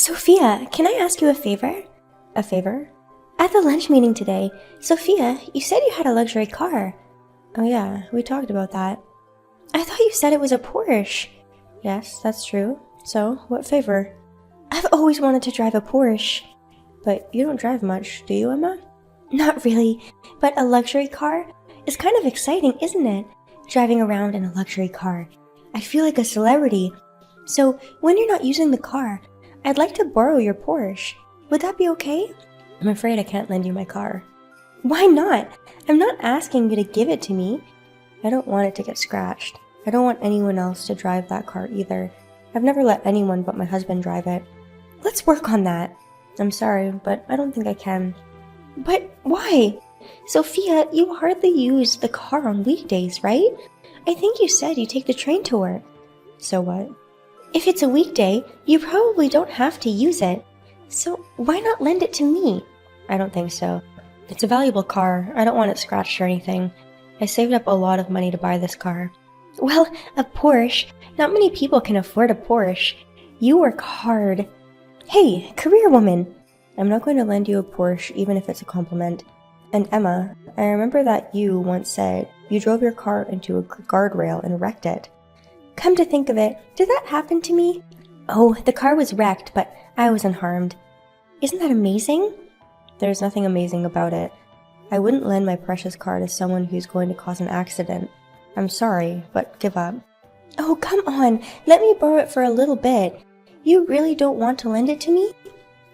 Sophia, can I ask you a favor? A favor? At the lunch meeting today, Sophia, you said you had a luxury car. Oh yeah, we talked about that. I thought you said it was a Porsche. Yes, that's true. So, what favor? I've always wanted to drive a Porsche. But you don't drive much, do you, Emma? Not really, but a luxury car is kind of exciting, isn't it? Driving around in a luxury car. I feel like a celebrity. So, when you're not using the car, I'd like to borrow your Porsche. Would that be okay? I'm afraid I can't lend you my car. Why not? I'm not asking you to give it to me. I don't want it to get scratched. I don't want anyone else to drive that car either. I've never let anyone but my husband drive it. Let's work on that. I'm sorry, but I don't think I can. But why? Sophia, you hardly use the car on weekdays, right? I think you said you take the train to work. So what? If it's a weekday, you probably don't have to use it. So why not lend it to me? I don't think so. It's a valuable car. I don't want it scratched or anything. I saved up a lot of money to buy this car. Well, a Porsche. Not many people can afford a Porsche. You work hard. Hey, career woman. I'm not going to lend you a Porsche even if it's a compliment. And Emma, I remember that you once said you drove your car into a guardrail and wrecked it. Come to think of it, did that happen to me? Oh, the car was wrecked, but I was unharmed. Isn't that amazing? There's nothing amazing about it. I wouldn't lend my precious car to someone who's going to cause an accident. I'm sorry, but give up. Oh, come on, let me borrow it for a little bit. You really don't want to lend it to me?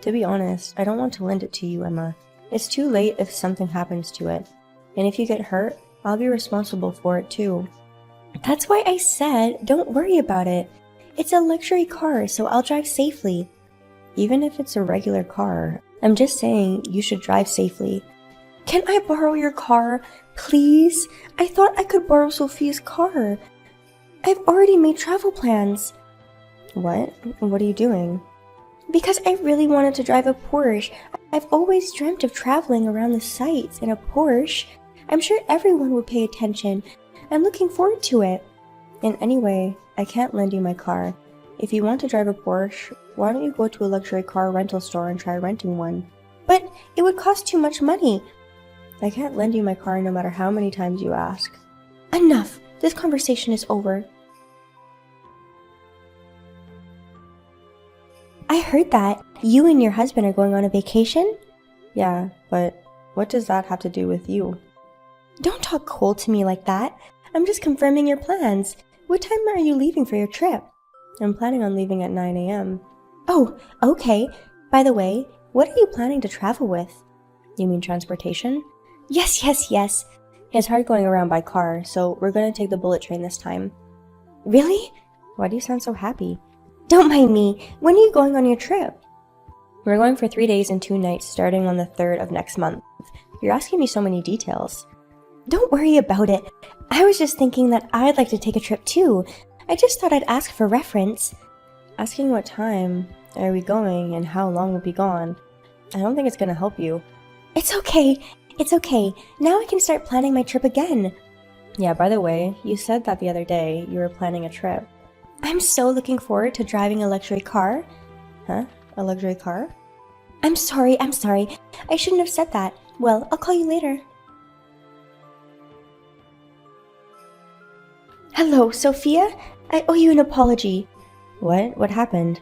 To be honest, I don't want to lend it to you, Emma. It's too late if something happens to it. And if you get hurt, I'll be responsible for it too. That's why I said, don't worry about it. It's a luxury car, so I'll drive safely. Even if it's a regular car, I'm just saying you should drive safely. Can I borrow your car, please? I thought I could borrow Sophia's car. I've already made travel plans. What? What are you doing? Because I really wanted to drive a Porsche. I've always dreamt of traveling around the sights in a Porsche. I'm sure everyone would pay attention. I'm looking forward to it. And anyway, I can't lend you my car. If you want to drive a Porsche, why don't you go to a luxury car rental store and try renting one? But it would cost too much money. I can't lend you my car no matter how many times you ask. Enough! This conversation is over. I heard that you and your husband are going on a vacation? Yeah, but what does that have to do with you? Don't talk cold to me like that. I'm just confirming your plans. What time are you leaving for your trip? I'm planning on leaving at 9 a.m. Oh, okay. By the way, what are you planning to travel with? You mean transportation? Yes. It's hard going around by car, so we're going to take the bullet train this time. Really? Why do you sound so happy? Don't mind me. When are you going on your trip? We're going for 3 days and 2 nights starting on the 3rd of next month. You're asking me so many details. Don't worry about it. I was just thinking that I'd like to take a trip too. I just thought I'd ask for reference. Asking what time are we going and how long we'll be gone. I don't think it's going to help you. It's okay. Now I can start planning my trip again. Yeah, by the way, you said that the other day you were planning a trip. I'm so looking forward to driving a luxury car. Huh? A luxury car? I'm sorry. I shouldn't have said that. Well, I'll call you later. Hello, Sophia? I owe you an apology. What? What happened?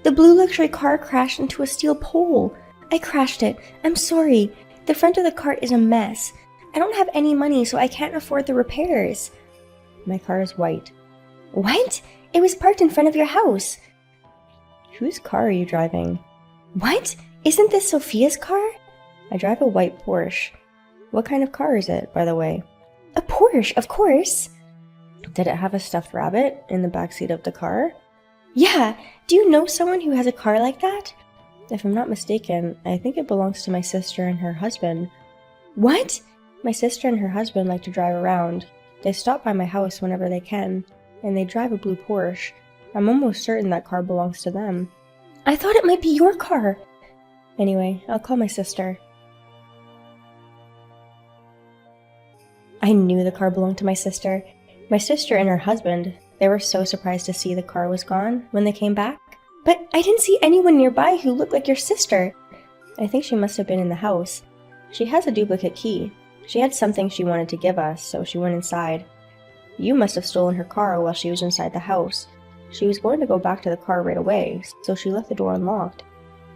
The blue luxury car crashed into a steel pole. I crashed it. I'm sorry. The front of the car is a mess. I don't have any money, so I can't afford the repairs. My car is white. What? It was parked in front of your house. Whose car are you driving? What? Isn't this Sophia's car? I drive a white Porsche. What kind of car is it, by the way? A Porsche, of course. Did it have a stuffed rabbit in the backseat of the car? Yeah. Do you know someone who has a car like that? If I'm not mistaken, I think it belongs to my sister and her husband. What? My sister and her husband like to drive around. They stop by my house whenever they can, and they drive a blue Porsche. I'm almost certain that car belongs to them. I thought it might be your car. Anyway, I'll call my sister. I knew the car belonged to my sister. My sister and her husband, they were so surprised to see the car was gone when they came back. But I didn't see anyone nearby who looked like your sister. I think she must have been in the house. She has a duplicate key. She had something she wanted to give us, so she went inside. You must have stolen her car while she was inside the house. She was going to go back to the car right away, so she left the door unlocked.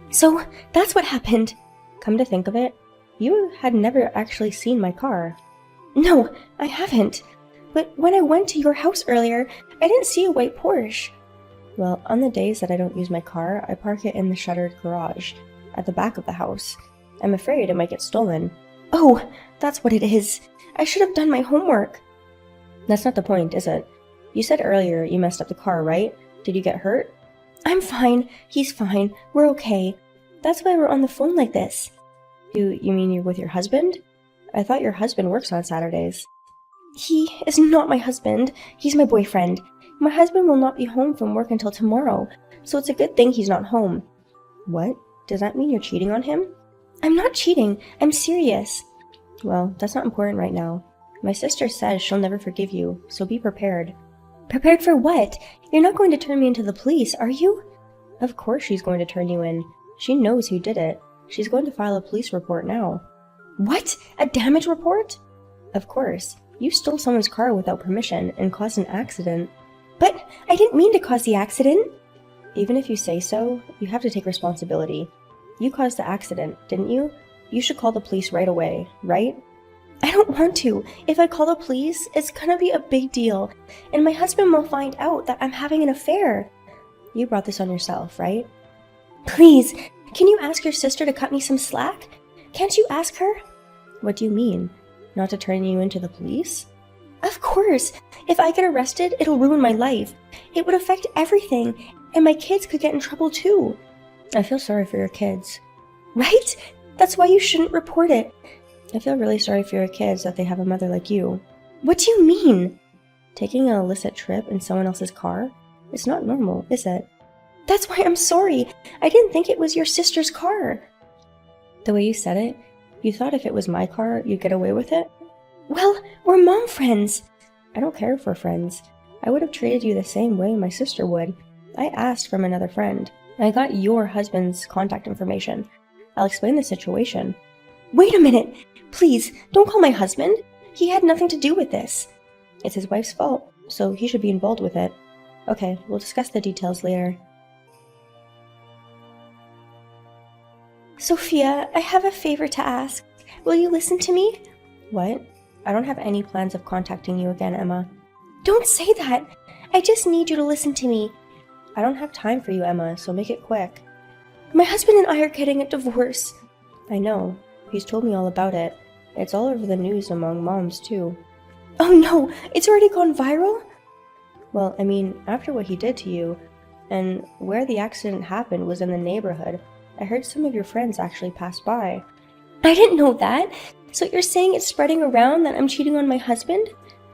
So, that's what happened. Come to think of it, you had never actually seen my car. No, I haven't. But when I went to your house earlier, I didn't see a white Porsche. Well, on the days that I don't use my car, I park it in the shuttered garage, at the back of the house. I'm afraid it might get stolen. Oh, that's what it is. I should have done my homework. That's not the point, is it? You said earlier you messed up the car, right? Did you get hurt? I'm fine. He's fine. We're okay. That's why we're on the phone like this. You mean you're with your husband? I thought your husband works on Saturdays. He is not my husband. He's my boyfriend. My husband will not be home from work until tomorrow, so it's a good thing he's not home. What? Does that mean you're cheating on him? I'm not cheating. I'm serious. Well, that's not important right now. My sister says she'll never forgive you, so be prepared. Prepared for what? You're not going to turn me into the police, are you? Of course she's going to turn you in. She knows who did it. She's going to file a police report now. What? A damage report? Of course. You stole someone's car without permission and caused an accident. But I didn't mean to cause the accident. Even if you say so, you have to take responsibility. You caused the accident, didn't you? You should call the police right away, right? I don't want to. If I call the police, it's gonna be a big deal, and my husband will find out that I'm having an affair. You brought this on yourself, right? Please, can you ask your sister to cut me some slack? Can't you ask her? What do you mean? Not to turn you into the police? Of course! If I get arrested, it'll ruin my life. It would affect everything, and my kids could get in trouble too. I feel sorry for your kids. Right? That's why you shouldn't report it. I feel really sorry for your kids that they have a mother like you. What do you mean? Taking an illicit trip in someone else's car? It's not normal, is it? That's why I'm sorry. I didn't think it was your sister's car. The way you said it, you thought if it was my car, you'd get away with it? Well, we're mom friends. I don't care if we're friends. I would have treated you the same way my sister would. I asked from another friend. I got your husband's contact information. I'll explain the situation. Wait a minute! Please, don't call my husband. He had nothing to do with this. It's his wife's fault, so he should be involved with it. Okay, we'll discuss the details later. Sophia, I have a favor to ask. Will you listen to me? What? I don't have any plans of contacting you again, Emma. Don't say that! I just need you to listen to me. I don't have time for you, Emma, so make it quick. My husband and I are getting a divorce. I know. He's told me all about it. It's all over the news among moms, too. Oh no! It's already gone viral? Well, I mean, after what he did to you, and where the accident happened was in the neighborhood. I heard some of your friends actually passed by. I didn't know that! So you're saying it's spreading around that I'm cheating on my husband?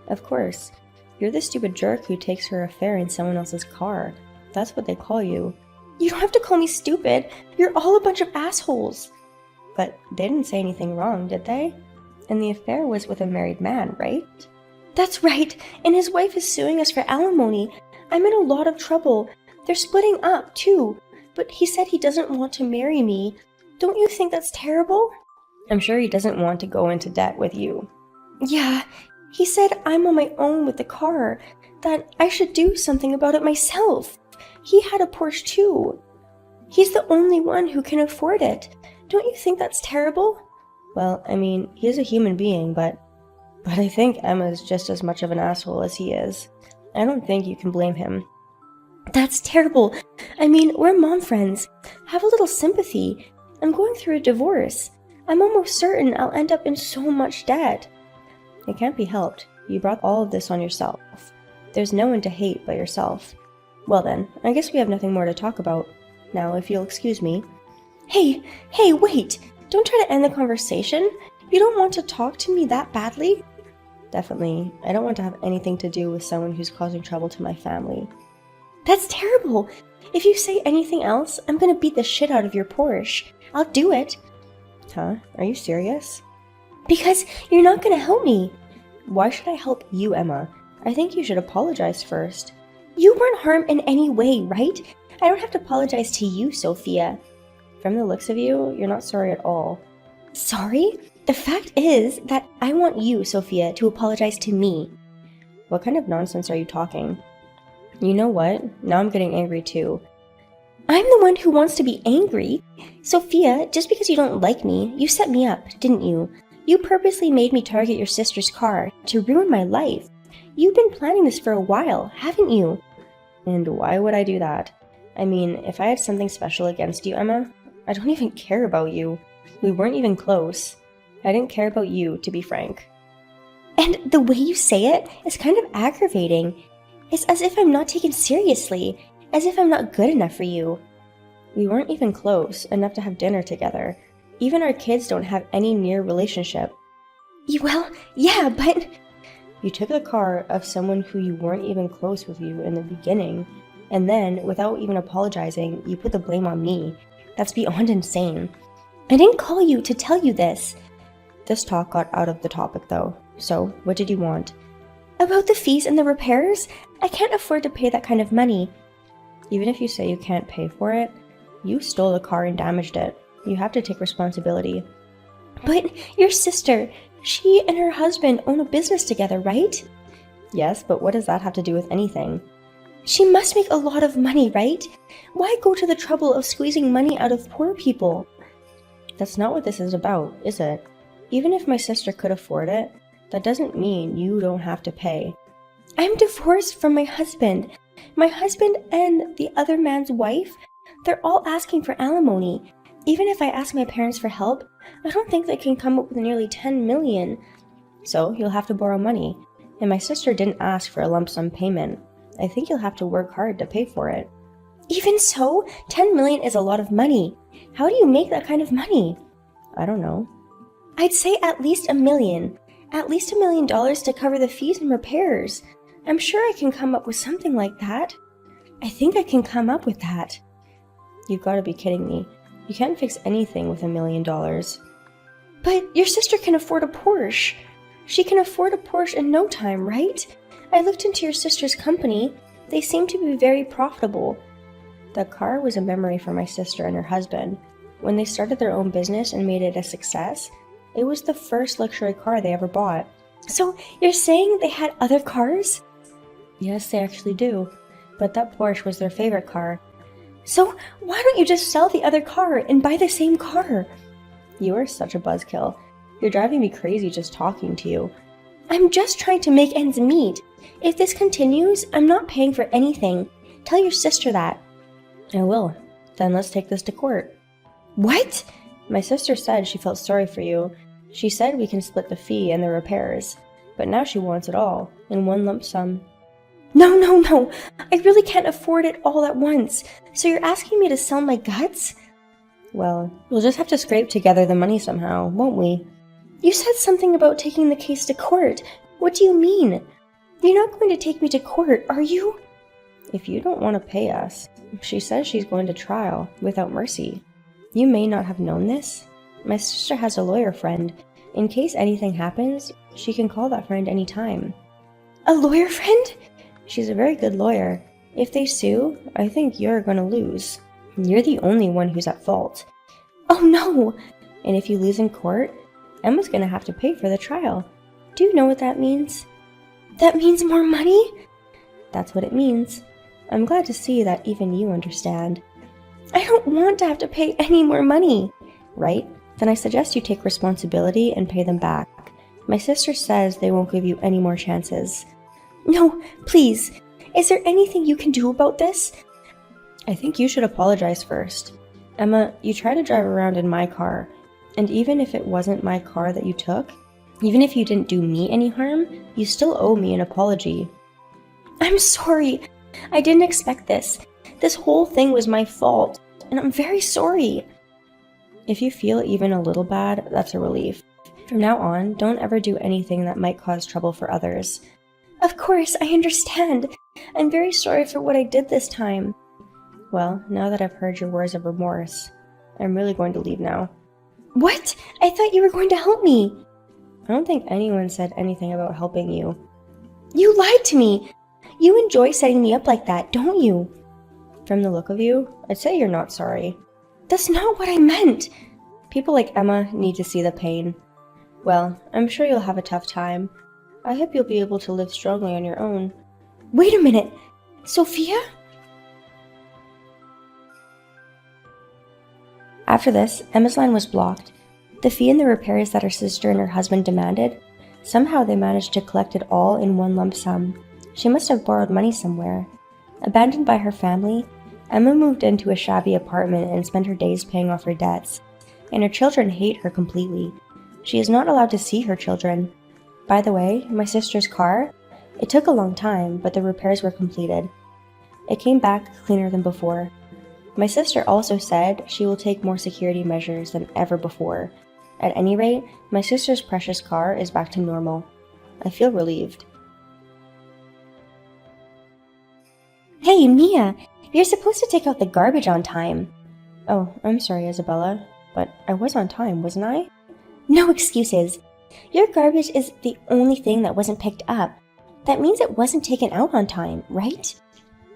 Of course. You're the stupid jerk who takes her affair in someone else's car. That's what they call you. You don't have to call me stupid. You're all a bunch of assholes. But they didn't say anything wrong, did they? And the affair was with a married man, right? That's right, and his wife is suing us for alimony. I'm in a lot of trouble. They're splitting up, too. But he said he doesn't want to marry me. Don't you think that's terrible? I'm sure he doesn't want to go into debt with you. Yeah, he said I'm on my own with the car, that I should do something about it myself. He had a Porsche too. He's the only one who can afford it. Don't you think that's terrible? Well, I mean, he is a human being, but I think Emma's just as much of an asshole as he is. I don't think you can blame him. That's terrible. I mean, we're mom friends. Have a little sympathy. I'm going through a divorce. I'm almost certain I'll end up in so much debt. It can't be helped. You brought all of this on yourself. There's no one to hate but yourself. Well then, I guess we have nothing more to talk about. Now, if you'll excuse me. Hey, wait! Don't try to end the conversation. You don't want to talk to me that badly? Definitely. I don't want to have anything to do with someone who's causing trouble to my family. That's terrible! If you say anything else, I'm gonna beat the shit out of your Porsche. I'll do it. Huh? Are you serious? Because you're not gonna help me. Why should I help you, Emma? I think you should apologize first. You weren't harmed in any way, right? I don't have to apologize to you, Sophia. From the looks of you, you're not sorry at all. Sorry? The fact is that I want you, Sophia, to apologize to me. What kind of nonsense are you talking? You know what? Now I'm getting angry too. I'm the one who wants to be angry. Sophia, just because you don't like me, you set me up, didn't you? You purposely made me target your sister's car to ruin my life. You've been planning this for a while, haven't you? And why would I do that? I mean, if I had something special against you, Emma, I don't even care about you. We weren't even close. I didn't care about you, to be frank. And the way you say it is kind of aggravating. It's as if I'm not taken seriously, as if I'm not good enough for you. We weren't even close enough to have dinner together. Even our kids don't have any near relationship. Well, yeah, but... You took the car of someone who you weren't even close with you in the beginning, and then, without even apologizing, you put the blame on me. That's beyond insane. I didn't call you to tell you this. This talk got out of the topic though. So, what did you want? About the fees and the repairs? I can't afford to pay that kind of money. Even if you say you can't pay for it, you stole the car and damaged it. You have to take responsibility. But your sister, she and her husband own a business together, right? Yes, but what does that have to do with anything? She must make a lot of money, right? Why go to the trouble of squeezing money out of poor people? That's not what this is about, is it? Even if my sister could afford it, that doesn't mean you don't have to pay. I'm divorced from my husband. My husband and the other man's wife, they're all asking for alimony. Even if I ask my parents for help, I don't think they can come up with nearly 10 million. So you'll have to borrow money. And my sister didn't ask for a lump sum payment. I think you'll have to work hard to pay for it. Even so, 10 million is a lot of money. How do you make that kind of money? I don't know. I'd say at least $1 million. At least $1 million to cover the fees and repairs. I'm sure I can come up with something like that. I think I can come up with that. You've got to be kidding me. You can't fix anything with $1 million. But your sister can afford a Porsche. She can afford a Porsche in no time, right? I looked into your sister's company. They seem to be very profitable. The car was a memory for my sister and her husband. When they started their own business and made it a success, it was the first luxury car they ever bought. So you're saying they had other cars? Yes, they actually do. But that Porsche was their favorite car. So why don't you just sell the other car and buy the same car? You are such a buzzkill. You're driving me crazy just talking to you. I'm just trying to make ends meet. If this continues, I'm not paying for anything. Tell your sister that. I will. Then let's take this to court. What? My sister said she felt sorry for you. She said we can split the fee and the repairs. But now she wants it all, in one lump sum. No. I really can't afford it all at once. So you're asking me to sell my guts? Well, we'll just have to scrape together the money somehow, won't we? You said something about taking the case to court. What do you mean? You're not going to take me to court, are you? If you don't want to pay us, she says she's going to trial without mercy. You may not have known this. My sister has a lawyer friend. In case anything happens, she can call that friend anytime. A lawyer friend? She's a very good lawyer. If they sue, I think you're going to lose. You're the only one who's at fault. Oh no! And if you lose in court, Emma's going to have to pay for the trial. Do you know what that means? That means more money? That's what it means. I'm glad to see that even you understand. I don't want to have to pay any more money. Right? Then I suggest you take responsibility and pay them back. My sister says they won't give you any more chances. No, please. Is there anything you can do about this? I think you should apologize first. Emma, you tried to drive around in my car, and even if it wasn't my car that you took, even if you didn't do me any harm, you still owe me an apology. I'm sorry. I didn't expect this. This whole thing was my fault, and I'm very sorry. If you feel even a little bad, that's a relief. From now on, don't ever do anything that might cause trouble for others. Of course, I understand. I'm very sorry for what I did this time. Well, now that I've heard your words of remorse, I'm really going to leave now. What? I thought you were going to help me. I don't think anyone said anything about helping you. You lied to me. You enjoy setting me up like that, don't you? From the look of you, I'd say you're not sorry. That's not what I meant! People like Emma need to see the pain. Well, I'm sure you'll have a tough time. I hope you'll be able to live strongly on your own. Wait a minute! Sophia? After this, Emma's line was blocked. The fee and the repairs that her sister and her husband demanded, somehow they managed to collect it all in one lump sum. She must have borrowed money somewhere. Abandoned by her family, Emma moved into a shabby apartment and spent her days paying off her debts. And her children hate her completely. She is not allowed to see her children. By the way, my sister's car? It took a long time, but the repairs were completed. It came back cleaner than before. My sister also said she will take more security measures than ever before. At any rate, my sister's precious car is back to normal. I feel relieved. Hey, Mia! You're supposed to take out the garbage on time. Oh, I'm sorry, Isabella, but I was on time, wasn't I? No excuses. Your garbage is the only thing that wasn't picked up. That means it wasn't taken out on time, right?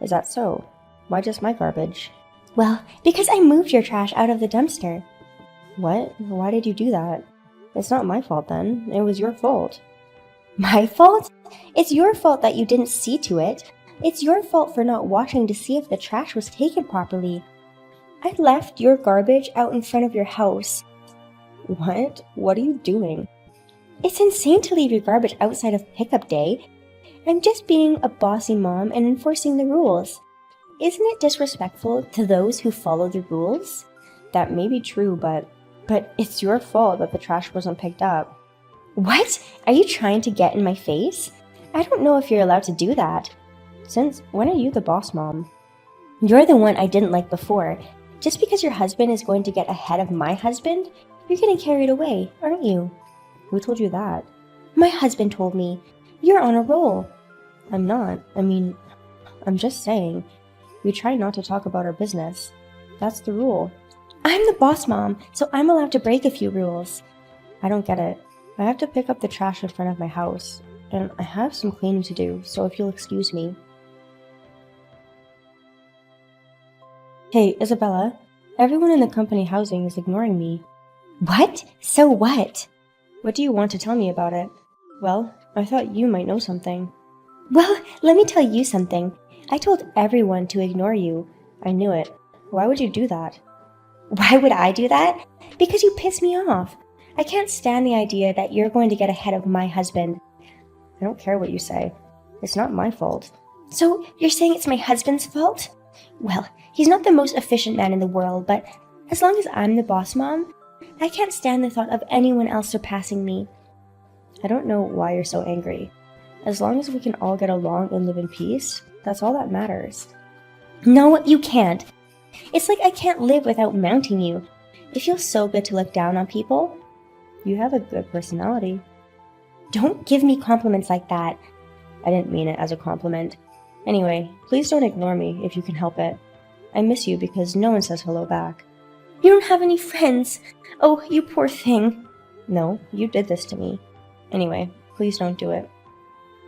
Is that so? Why just my garbage? Well, because I moved your trash out of the dumpster. What? Why did you do that? It's not my fault then. It was your fault. My fault? It's your fault that you didn't see to it. It's your fault for not watching to see if the trash was taken properly. I left your garbage out in front of your house. What? What are you doing? It's insane to leave your garbage outside of pickup day. I'm just being a bossy mom and enforcing the rules. Isn't it disrespectful to those who follow the rules? That may be true, but it's your fault that the trash wasn't picked up. What? Are you trying to get in my face? I don't know if you're allowed to do that. Since when are you the boss mom? You're the one I didn't like before. Just because your husband is going to get ahead of my husband, you're getting carried away, aren't you? Who told you that? My husband told me. You're on a roll. I'm not. I'm just saying. We try not to talk about our business. That's the rule. I'm the boss mom, so I'm allowed to break a few rules. I don't get it. I have to pick up the trash in front of my house, and I have some cleaning to do, so if you'll excuse me. Hey, Isabella, everyone in the company housing is ignoring me. What? So what? What do you want to tell me about it? Well, I thought you might know something. Well, let me tell you something. I told everyone to ignore you. I knew it. Why would you do that? Why would I do that? Because you piss me off. I can't stand the idea that you're going to get ahead of my husband. I don't care what you say. It's not my fault. So, you're saying it's my husband's fault? Well, he's not the most efficient man in the world, but as long as I'm the boss mom, I can't stand the thought of anyone else surpassing me. I don't know why you're so angry. As long as we can all get along and live in peace, that's all that matters. No, you can't. It's like I can't live without mounting you. It feels so good to look down on people. You have a good personality. Don't give me compliments like that. I didn't mean it as a compliment. Anyway, please don't ignore me if you can help it. I miss you because no one says hello back. You don't have any friends. Oh, you poor thing. No, you did this to me. Anyway, please don't do it.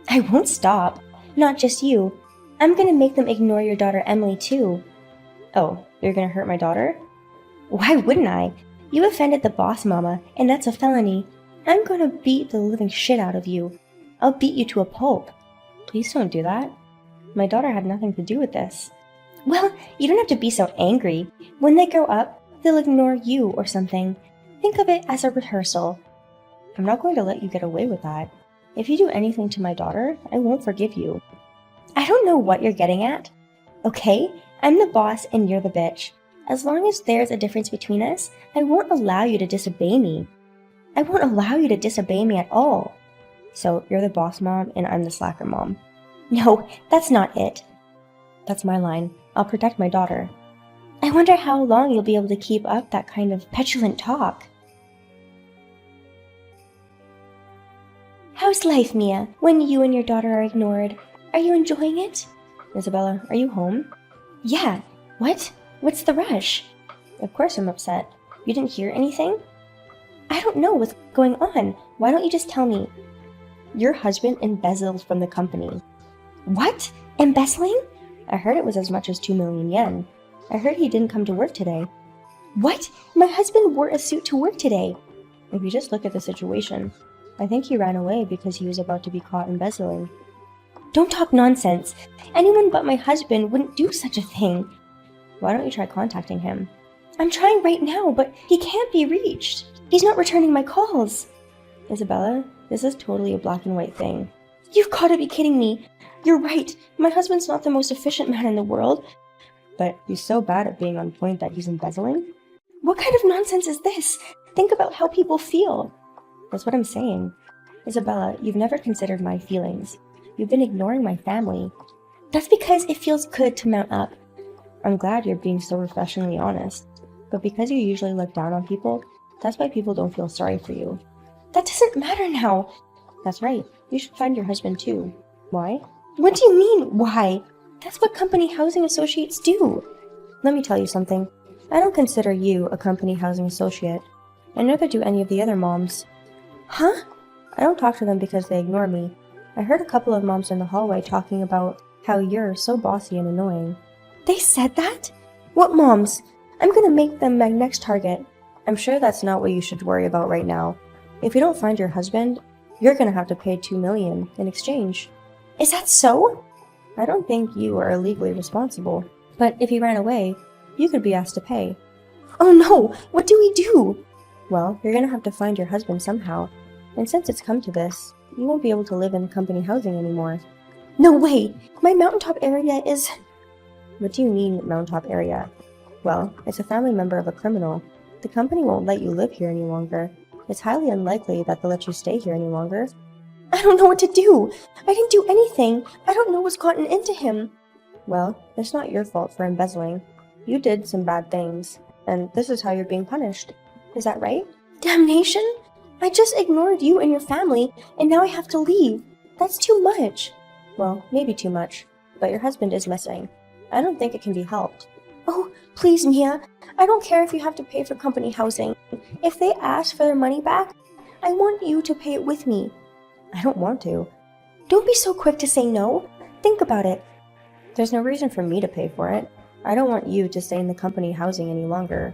I won't stop. Not just you. I'm gonna make them ignore your daughter Emily too. Oh, you're gonna hurt my daughter? Why wouldn't I? You offended the boss mama, and that's a felony. I'm gonna beat the living shit out of you. I'll beat you to a pulp. Please don't do that. My daughter had nothing to do with this. Well, you don't have to be so angry. When they grow up, they'll ignore you or something. Think of it as a rehearsal. I'm not going to let you get away with that. If you do anything to my daughter, I won't forgive you. I don't know what you're getting at. Okay, I'm the boss and you're the bitch. As long as there's a difference between us, I won't allow you to disobey me. I won't allow you to disobey me at all. So you're the boss mom and I'm the slacker mom. No, that's not it. That's my line. I'll protect my daughter. I wonder how long you'll be able to keep up that kind of petulant talk. How's life, Mia, when you and your daughter are ignored? Are you enjoying it? Isabella, are you home? Yeah. What? What's the rush? Of course I'm upset. You didn't hear anything? I don't know what's going on. Why don't you just tell me? Your husband embezzled from the company. What? Embezzling? I heard it was as much as 2 million yen. I heard he didn't come to work today. What? My husband wore a suit to work today. If you just look at the situation, I think he ran away because he was about to be caught embezzling. Don't talk nonsense. Anyone but my husband wouldn't do such a thing. Why don't you try contacting him? I'm trying right now, but he can't be reached. He's not returning my calls. Isabella, this is totally a black and white thing. You've got to be kidding me. You're right. My husband's not the most efficient man in the world. But he's so bad at being on point that he's embezzling? What kind of nonsense is this? Think about how people feel. That's what I'm saying. Isabella, you've never considered my feelings. You've been ignoring my family. That's because it feels good to mount up. I'm glad you're being so professionally honest. But because you usually look down on people, that's why people don't feel sorry for you. That doesn't matter now. That's right. You should find your husband too. Why? What do you mean, why? That's what company housing associates do. Let me tell you something. I don't consider you a company housing associate, and neither do any of the other moms. Huh? I don't talk to them because they ignore me. I heard a couple of moms in the hallway talking about how you're so bossy and annoying. They said that? What moms? I'm gonna make them my next target. I'm sure that's not what you should worry about right now. If you don't find your husband, you're gonna have to pay 2 million in exchange. Is that so? I don't think you are legally responsible, but if he ran away, you could be asked to pay. Oh no! What do we do? Well, you're gonna have to find your husband somehow, and since it's come to this, you won't be able to live in company housing anymore. No way! My mountaintop area is... What do you mean, mountaintop area? Well, it's a family member of a criminal. The company won't let you live here any longer. It's highly unlikely that they'll let you stay here any longer. I don't know what to do! I didn't do anything! I don't know what's gotten into him! Well, it's not your fault for embezzling. You did some bad things, and this is how you're being punished. Is that right? Damnation! I just ignored you and your family, and now I have to leave. That's too much. Well, maybe too much, but your husband is missing. I don't think it can be helped. Oh, please, Mia. I don't care if you have to pay for company housing. If they ask for their money back, I want you to pay it with me. I don't want to. Don't be so quick to say no. Think about it. There's no reason for me to pay for it. I don't want you to stay in the company housing any longer.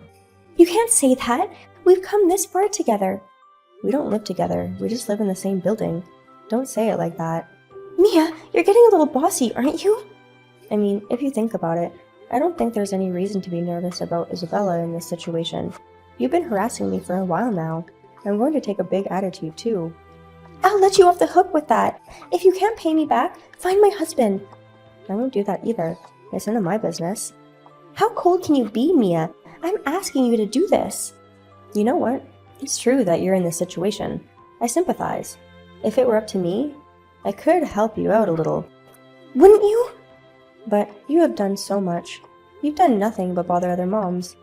You can't say that. We've come this far together. We don't live together. We just live in the same building. Don't say it like that. Mia, you're getting a little bossy, aren't you? I mean, if you think about it, I don't think there's any reason to be nervous about Isabella in this situation. You've been harassing me for a while now. I'm going to take a big attitude too. I'll let you off the hook with that. If you can't pay me back, find my husband. I won't do that either. It's none of my business. How cold can you be, Mia? I'm asking you to do this. You know what? It's true that you're in this situation. I sympathize. If it were up to me, I could help you out a little. Wouldn't you? But you have done so much. You've done nothing but bother other moms.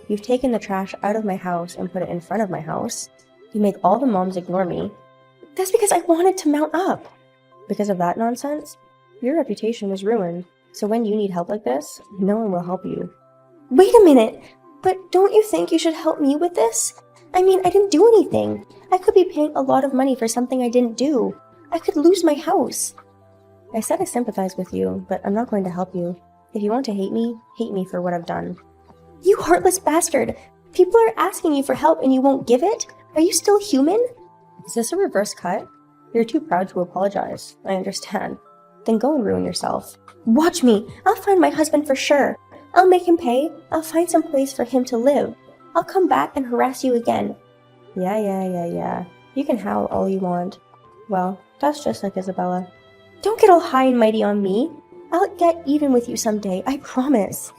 You've taken the trash out of my house and put it in front of my house. You make all the moms ignore me. That's because I wanted to mount up. Because of that nonsense, your reputation was ruined. So when you need help like this, no one will help you. Wait a minute! But don't you think you should help me with this? I mean, I didn't do anything. I could be paying a lot of money for something I didn't do. I could lose my house. I said I sympathize with you, but I'm not going to help you. If you want to hate me for what I've done. You heartless bastard! People are asking you for help and you won't give it? Are you still human? Is this a reverse cut? You're too proud to apologize. I understand. Then go and ruin yourself. Watch me! I'll find my husband for sure. I'll make him pay. I'll find some place for him to live. I'll come back and harass you again. Yeah. You can howl all you want. Well, that's just like Isabella. Don't get all high and mighty on me. I'll get even with you someday, I promise.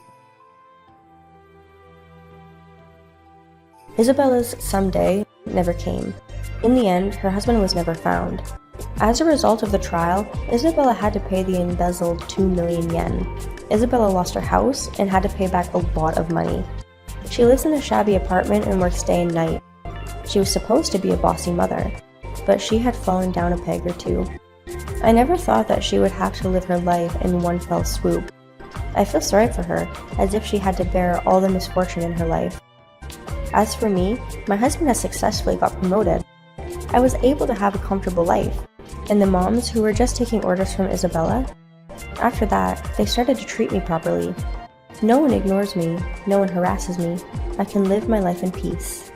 Isabella's someday never came. In the end, her husband was never found. As a result of the trial, Isabella had to pay the embezzled 2 million yen. Isabella lost her house and had to pay back a lot of money. She lives in a shabby apartment and works day and night. She was supposed to be a bossy mother, but she had fallen down a peg or two. I never thought that she would have to live her life in one fell swoop. I feel sorry for her, as if she had to bear all the misfortune in her life. As for me, my husband has successfully got promoted. I was able to have a comfortable life, and the moms who were just taking orders from Isabella, After that, they started to treat me properly. No one ignores me, no one harasses me. I can live my life in peace.